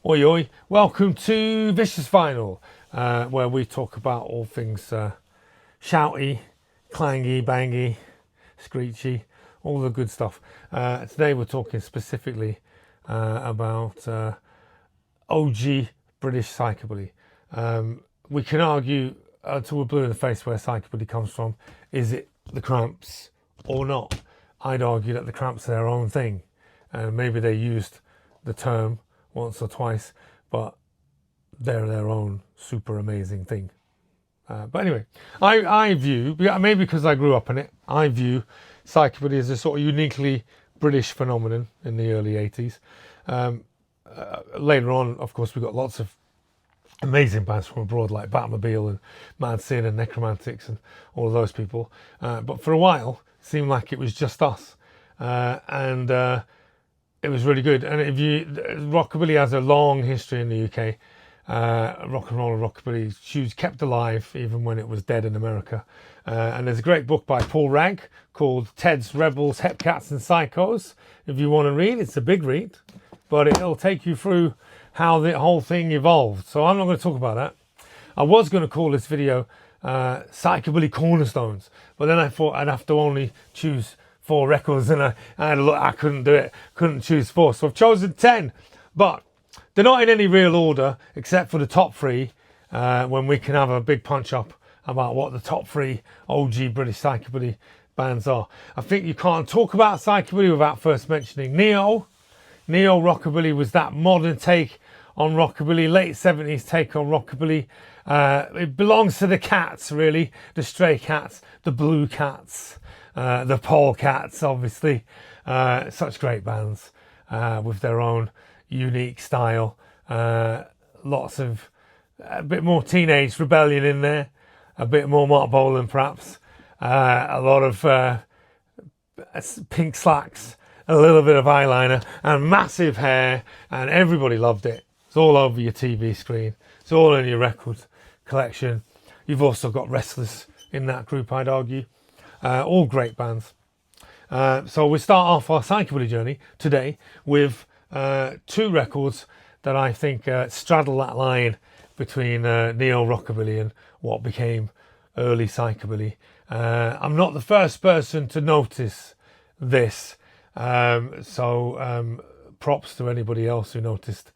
Oi oi, welcome to Vicious Vinyl, where we talk about all things shouty, clangy, bangy, screechy, all the good stuff. Today we're talking specifically about OG British Psychobilly. We can argue until we're blue in the face where Psychobilly comes from. Is it the Cramps or not? I'd argue that the Cramps are their own thing, and maybe they used the term once or twice, but they're their own super amazing thing. But anyway, I view, maybe because I grew up in it, I view psychobilly as a sort of uniquely British phenomenon in the early 80s. Later on, of course, we got lots of amazing bands from abroad like Batmobile and Mad Sin and Necromantics and all of those people. But for a while, it seemed like it was just us. And it was really good. And rockabilly has a long history in the UK. Rock and roll and rockabilly was kept alive even when it was dead in America. And there's a great book by Paul Ragg called Ted's Rebels, Hepcats and Psychos. If you want to read, it's a big read, but it'll take you through how the whole thing evolved. So I'm not going to talk about that. I was going to call this video Psychobilly Cornerstones, but then I thought I'd have to only choose 4 records, and I had a look. I couldn't do it. Couldn't choose 4, so I've chosen 10. But they're not in any real order, except for the top 3. When we can have a big punch up about what the top 3 OG British Psychobilly bands are. I think you can't talk about Psychobilly without first mentioning neo-rockabilly was that modern take on rockabilly, late 70s take on rockabilly. It belongs to the cats, really, the stray cats, the blue cats. The polecats, obviously, such great bands with their own unique style. Lots of a bit more teenage rebellion in there, a bit more Mark Bolan perhaps, a lot of pink slacks, a little bit of eyeliner, and massive hair, and everybody loved it. It's all over your TV screen. It's all in your record collection. You've also got Restless in that group, I'd argue. All great bands. So we start off our psychobilly journey today with 2 records that I think straddle that line between neo-rockabilly and what became early psychobilly. I'm not the first person to notice this, so props to anybody else who noticed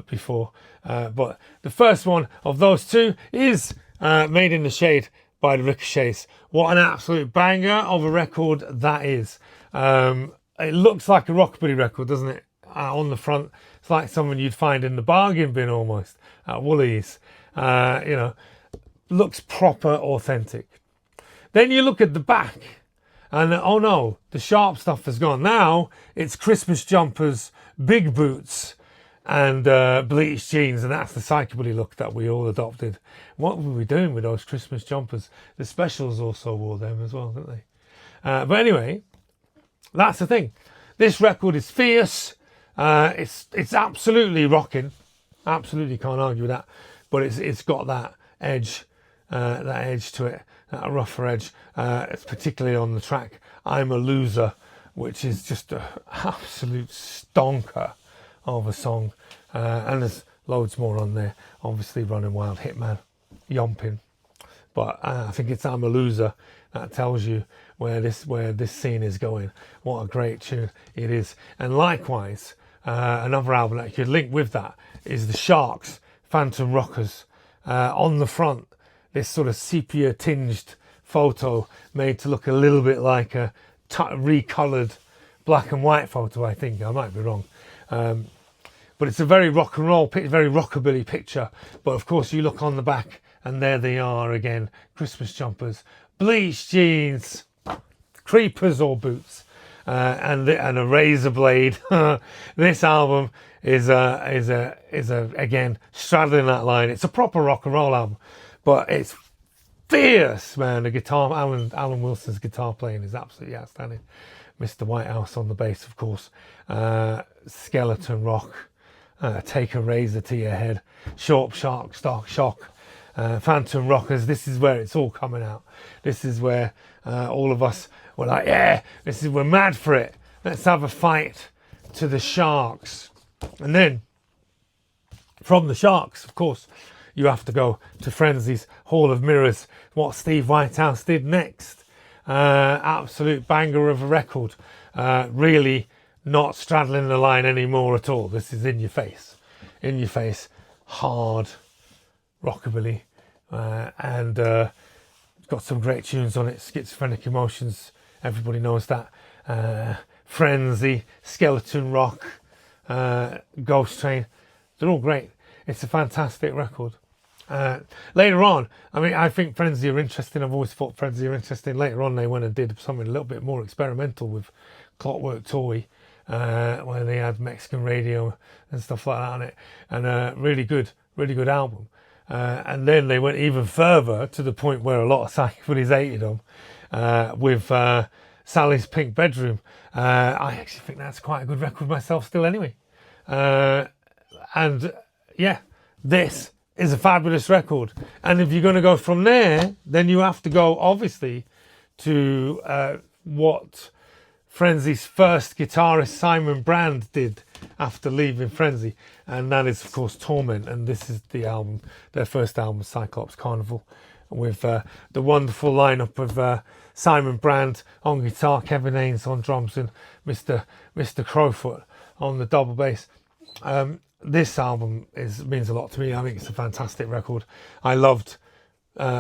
before. But the first one of those 2 is Made in the Shade by the Ricochets. What an absolute banger of a record that is. It looks like a rockabilly record, doesn't it? On the front, it's like something you'd find in the bargain bin almost at Woolies. Looks proper authentic. Then you look at the back and oh no, the sharp stuff has gone. Now it's Christmas jumpers, big boots and bleached jeans, and that's the psychobilly look that we all adopted. What were we doing with those Christmas jumpers? The Specials also wore them as well, didn't they? But anyway, that's the thing. This record is fierce. It's absolutely rocking. Absolutely can't argue with that. But it's got that edge to it, that rougher edge. It's particularly on the track I'm a Loser, which is just an absolute stonker of a song, and there's loads more on there, obviously Running Wild, Hitman, Yomping, but I think it's I'm a Loser that tells you where this scene is going. What a great tune it is. And likewise, another album that you could link with that is the Sharks Phantom Rockers. On the front, this sort of sepia tinged photo made to look a little bit like a recolored black and white photo. I think I might be wrong. But it's a very rock and roll, very rockabilly picture. But of course, you look on the back, and there they are again: Christmas jumpers, bleached jeans, creepers or boots, and a razor blade. This album is again straddling that line. It's a proper rock and roll album, but it's fierce, man. The guitar, Alan Wilson's guitar playing is absolutely outstanding. Mr. Whitehouse on the bass, of course. Skeleton Rock, Take a Razor to Your Head, Sharp Shock, Phantom Rockers. This is where it's all coming out. This is where all of us were like, yeah, we're mad for it. Let's have a fight to the Sharks. And then From the Sharks, of course, you have to go to Frenzy's Hall of Mirrors, what Steve Whitehouse did next. Absolute banger of a record. Really not straddling the line anymore at all. This is in your face, hard rockabilly, and got some great tunes on it. Schizophrenic Emotions, everybody knows that. Frenzy, Skeleton Rock, Ghost Train, they're all great. It's a fantastic record. Later on, I mean, I think Frenzy are interesting. I've always thought Frenzy are interesting. Later on, they went and did something a little bit more experimental with Clockwork Toy, where they had Mexican radio and stuff like that on it, and really good album. And then they went even further to the point where a lot of psychobillys hated them with Sally's Pink Bedroom. I actually think that's quite a good record myself still anyway. And yeah, this is a fabulous record. And if you're going to go from there, then you have to go obviously to what Frenzy's first guitarist Simon Brand did after leaving Frenzy, and that is of course Torment. And this is the album, their first album, Cyclops Carnival, with the wonderful lineup of Simon Brand on guitar, Kevin Haynes on drums, and Mr. Crowfoot on the double bass. This album means a lot to me. I think it's a fantastic record. I loved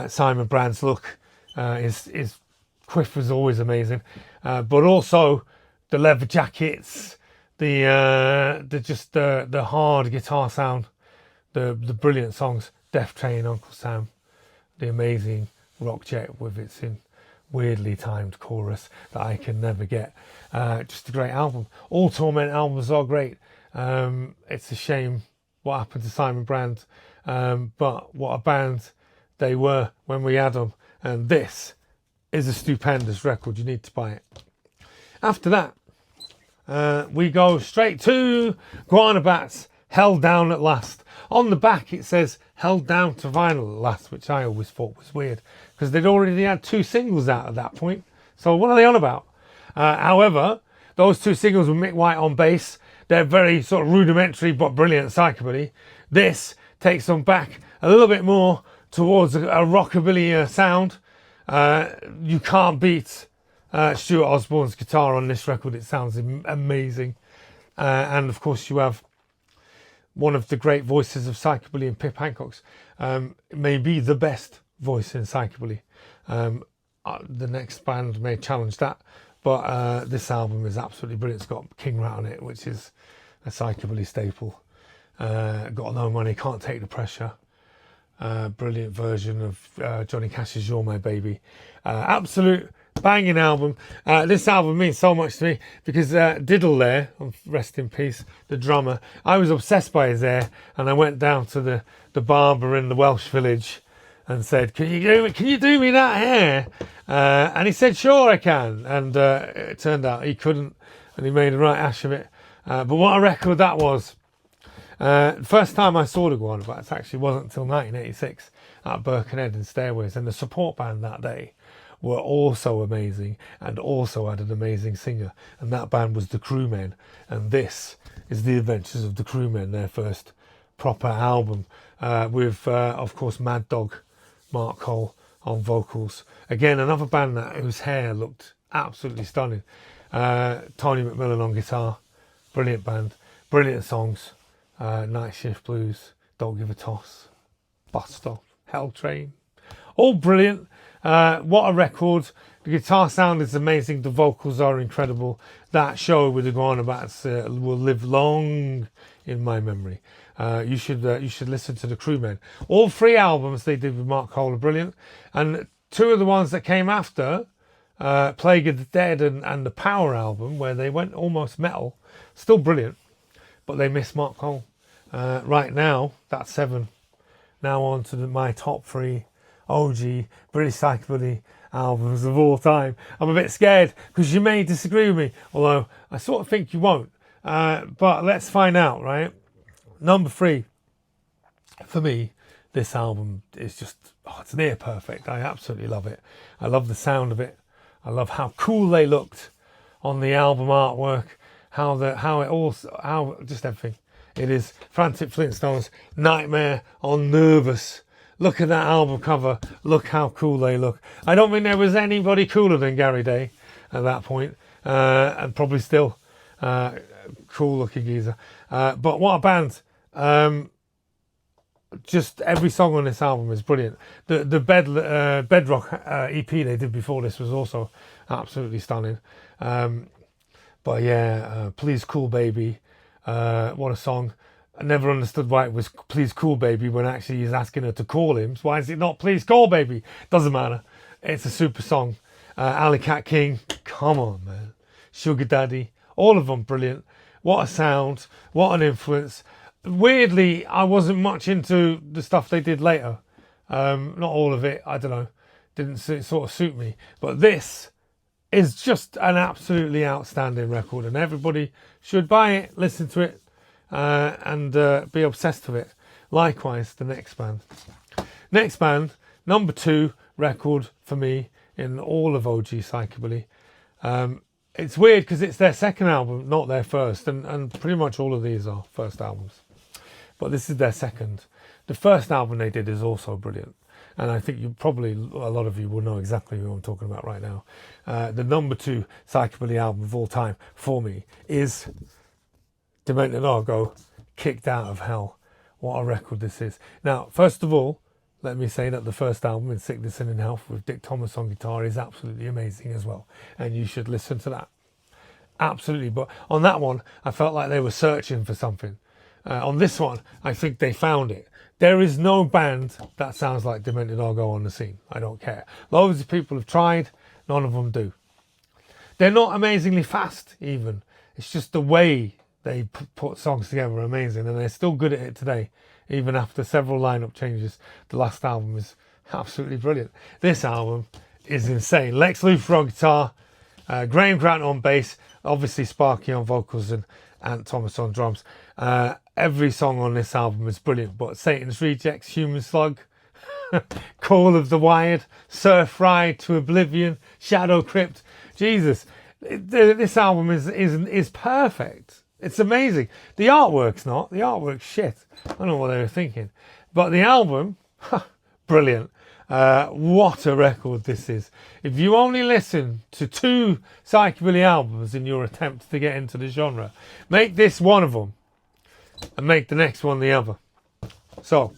Simon Brand's look. His quiff was always amazing, but also the leather jackets, the hard guitar sound, the brilliant songs, Death Train, Uncle Sam, the amazing Rock Jet with its weirdly timed chorus that I can never get. Just a great album. All Torment albums are great. It's a shame what happened to Simon Brand, but what a band they were when we had them. And this is a stupendous record. You need to buy it. After that, we go straight to Guana Batz, Held Down at Last. On the back it says Held Down to Vinyl at Last, which I always thought was weird because they'd already had 2 singles out at that point. So what are they on about? However, those 2 singles with Mick White on bass, they're very sort of rudimentary but brilliant psychobilly. This takes them back a little bit more towards a rockabilly sound. You can't beat Stuart Osborne's guitar on this record. It sounds amazing. And of course you have one of the great voices of psychobilly in Pip Hancock's. Maybe the best voice in psychobilly. The next band may challenge that. But this album is absolutely brilliant. It's got King Rat on it, which is a psychobilly staple. Got No Money, Can't Take the Pressure. Brilliant version of Johnny Cash's You're My Baby. Absolute banging album. This album means so much to me because Diddle there, rest in peace, the drummer, I was obsessed by his hair, and I went down to the barber in the Welsh village and said, can you do me that hair? And he said, sure I can. And it turned out he couldn't, and he made a right ash of it. But what a record that was. First time I saw the Guana Batz actually wasn't until 1986 at Birkenhead in Stairways, and the support band that day were also amazing and also had an amazing singer, and that band was the Crewmen, and this is The Adventures of the Crewmen, their first proper album, with of course Mad Dog Mark Cole on vocals. Again, another band whose hair looked absolutely stunning. Tony McMillan on guitar. Brilliant band. Brilliant songs. Night Shift Blues, Don't Give a Toss, Bus Stop, Hell Train. All brilliant. What a record. The guitar sound is amazing. The vocals are incredible. That show with the Guana Batz will live long in my memory. You should listen to the Crewmen. All 3 albums they did with Mark Cole are brilliant, and 2 of the ones that came after, Plague of the Dead and the Power album, where they went almost metal, still brilliant, but they missed Mark Cole. Right now, that's 7. Now on to my top 3 OG British Psychobilly albums of all time. I'm a bit scared because you may disagree with me, although I sort of think you won't. But let's find out, right? Number 3, for me, this album is just, it's near perfect. I absolutely love it. I love the sound of it. I love how cool they looked on the album artwork, how just everything. It is Frantic Flintstones, Nightmare on Nervous. Look at that album cover. Look how cool they look. I don't think there was anybody cooler than Gary Day at that point, and probably still cool looking geezer. But what a band. Just every song on this album is brilliant. The Bedrock EP they did before this was also absolutely stunning. But yeah, Please Cool Baby, what a song. I never understood why it was Please Cool Baby when actually he's asking her to call him. So why is it not Please Call Baby? Doesn't matter. It's a super song. Alley Cat King, come on, man. Sugar Daddy, all of them brilliant. What a sound, what an influence. Weirdly, I wasn't much into the stuff they did later. Not all of it, I don't know. Didn't sort of suit me. But this is just an absolutely outstanding record, and everybody should buy it, listen to it, and be obsessed with it. Likewise, the next band. Next band, number 2 record for me in all of OG Psychobilly. It's weird because it's their second album, not their first, and pretty much all of these are first albums. But this is their second. The first album they did is also brilliant. And I think a lot of you will know exactly who I'm talking about right now. The number 2 Psychobilly album of all time for me is Demented Are Go, Kicked Out of Hell. What a record this is. Now, first of all, let me say that the first album, In Sickness and in Health, with Dick Thomas on guitar, is absolutely amazing as well. And you should listen to that. Absolutely. But on that one, I felt like they were searching for something. On this one, I think they found it. There is no band that sounds like Demented Are Go on the scene. I don't care. Loads of people have tried. None of them do. They're not amazingly fast, even. It's just the way they put songs together amazing. And they're still good at it today, even after several lineup changes. The last album is absolutely brilliant. This album is insane. Lex Luthor on guitar, Graham Grant on bass, obviously Sparky on vocals, and Ant Thomas on drums. Every song on this album is brilliant, but Satan's Rejects, Human Slug, Call of the Wired, Surf Ride to Oblivion, Shadow Crypt. Jesus, this album is perfect. It's amazing. The artwork's not. The artwork's shit. I don't know what they were thinking. But the album, brilliant. What a record this is. If you only listen to 2 Psychobilly albums in your attempt to get into the genre, make this one of them and make the next one the other. So,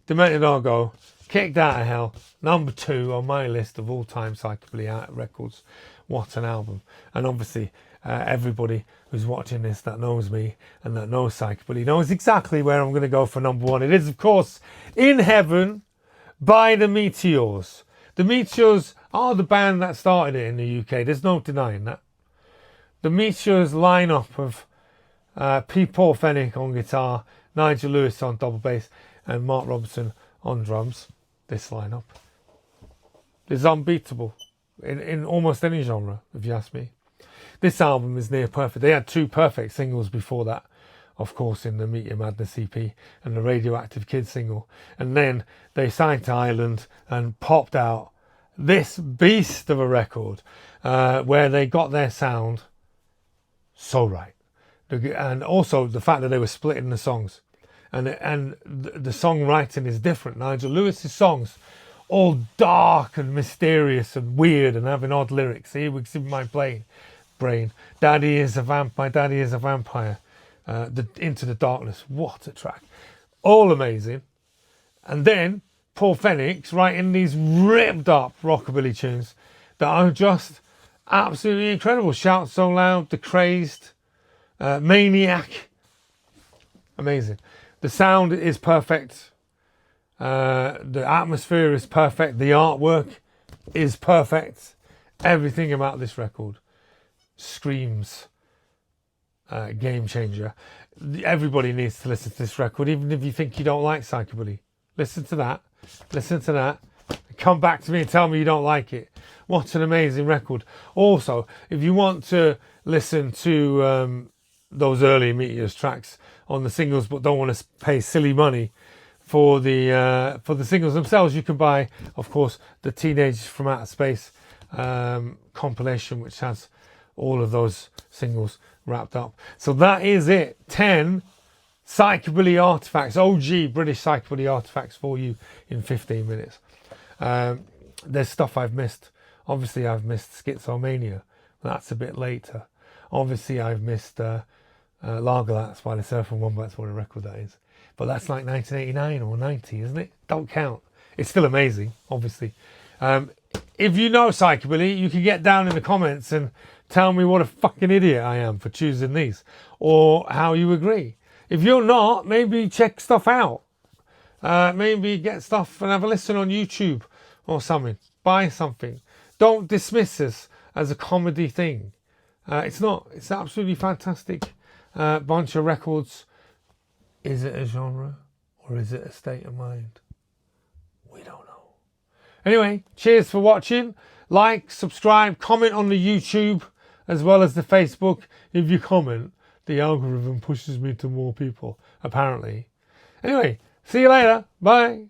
Demented Are Go, Kicked Out of Hell, number 2 on my list of all-time Psychobilly records. What an album. And obviously, everybody who's watching this that knows me and that knows Psychobilly knows exactly where I'm going to go for number 1. It is, of course, In Heaven by the Meteors. The Meteors are the band that started it in the UK. There's no denying that. The Meteors lineup of Paul Fennick on guitar, Nigel Lewis on double bass, and Mark Robertson on drums. This lineup is unbeatable in almost any genre, if you ask me. This album is near perfect. They had 2 perfect singles before that, of course, in the Meet Your Madness EP and the Radioactive Kid single. And then they signed to Ireland and popped out this beast of a record where they got their sound so right. And also the fact that they were splitting the songs. And the songwriting is different. Nigel Lewis's songs, all dark and mysterious and weird and having odd lyrics. Here was in my brain. Daddy is a vamp. My daddy is a vampire. Into the Darkness. What a track. All amazing. And then Paul Fennick's writing these ripped up rockabilly tunes that are just absolutely incredible. Shout So Loud, The Crazed, Maniac. Amazing. The sound is perfect. The atmosphere is perfect. The artwork is perfect. Everything about this record screams game changer. Everybody needs to listen to this record, even if you think you don't like Psychobilly. Listen to that. Come back to me and tell me you don't like it. What an amazing record. Also, if you want to listen to those early Meteors tracks on the singles but don't want to pay silly money for the singles themselves, you can buy, of course, the Teenagers from Outer Space compilation, which has all of those singles wrapped up. So that is it. 10 Psychobilly artifacts, OG British Psychobilly artifacts for you in 15 minutes. There's stuff I've missed. Obviously, I've missed Schizomania. That's a bit later. Obviously, I've missed Largalats by the Surfer and Wombats, what a record that is. But that's like 1989 or 90, isn't it? Don't count. It's still amazing, obviously. If you know Psychobilly, you can get down in the comments and tell me what a fucking idiot I am for choosing these, or how you agree. If you're not, maybe check stuff out. Maybe get stuff and have a listen on YouTube or something. Buy something. Don't dismiss this as a comedy thing. It's not. It's absolutely fantastic bunch of records. Is it a genre or is it a state of mind? We don't know. Anyway, cheers for watching. Like, subscribe, comment on the YouTube as well as the Facebook. If you comment, the algorithm pushes me to more people, apparently. Anyway, see you later. Bye.